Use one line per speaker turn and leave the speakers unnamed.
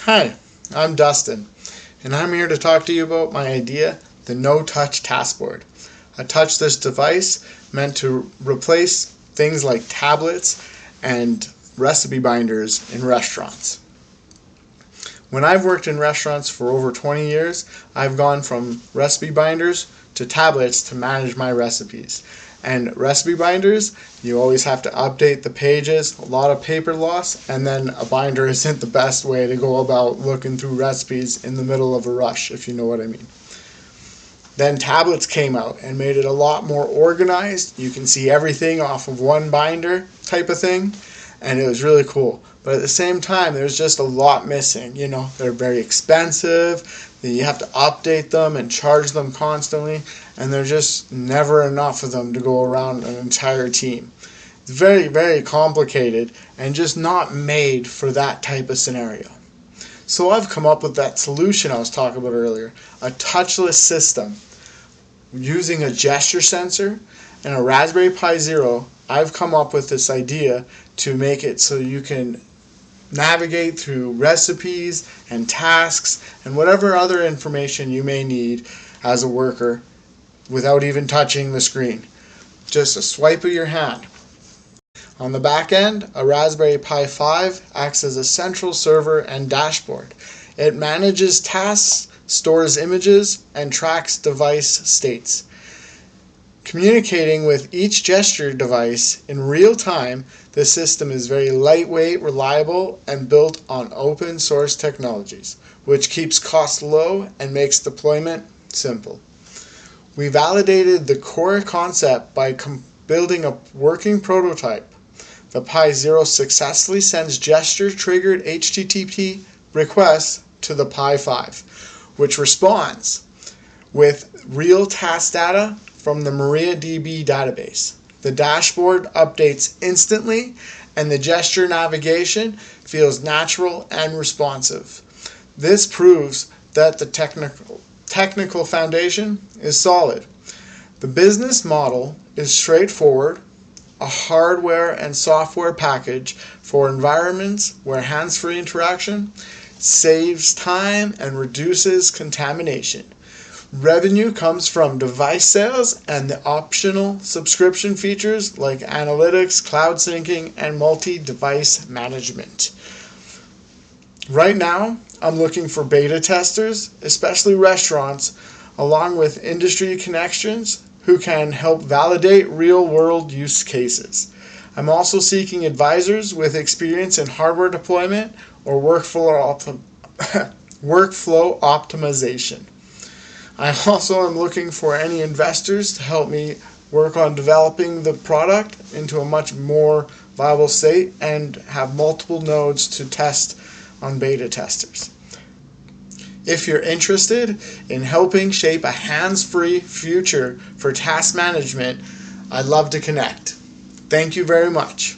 Hi, I'm Dustin, and I'm here to talk to you about my idea, the no-touch taskboard. A touchless device meant to replace things like tablets and recipe binders in restaurants. When I've worked in restaurants for over 20 years, I've gone from recipe binders to tablets to manage my recipes. And recipe binders, you always have to update the pages, a lot of paper loss, and then a binder isn't the best way to go about looking through recipes in the middle of a rush, if you know what I mean. Then tablets came out and made it a lot more organized. You can see everything off of one binder type of thing, and it was really cool. But at the same time, there's just a lot missing. They're very expensive. You have to update them and charge them constantly, and there's just never enough of them to go around an entire team. It's very, very complicated and just not made for that type of scenario. So I've come up with that solution I was talking about earlier, a touchless system. Using a gesture sensor and a Raspberry Pi Zero, I've come up with this idea to make it so you can navigate through recipes and tasks and whatever other information you may need as a worker without even touching the screen. Just a swipe of your hand. On the back end, a Raspberry Pi 5 acts as a central server and dashboard. It manages tasks, stores images, and tracks device states. Communicating with each gesture device in real time, the system is very lightweight, reliable, and built on open source technologies, which keeps costs low and makes deployment simple. We validated the core concept by building a working prototype. The Pi Zero successfully sends gesture-triggered HTTP requests to the Pi 5, which responds with real task data from the MariaDB database. The dashboard updates instantly, and the gesture navigation feels natural and responsive. This proves that the technical foundation is solid. The business model is straightforward, a hardware and software package for environments where hands-free interaction saves time and reduces contamination. Revenue comes from device sales and the optional subscription features like analytics, cloud syncing, and multi-device management. Right now, I'm looking for beta testers, especially restaurants, along with industry connections who can help validate real-world use cases. I'm also seeking advisors with experience in hardware deployment or workflow optimization. I also am looking for any investors to help me work on developing the product into a much more viable state and have multiple nodes to test on beta testers. If you're interested in helping shape a hands-free future for task management, I'd love to connect. Thank you very much.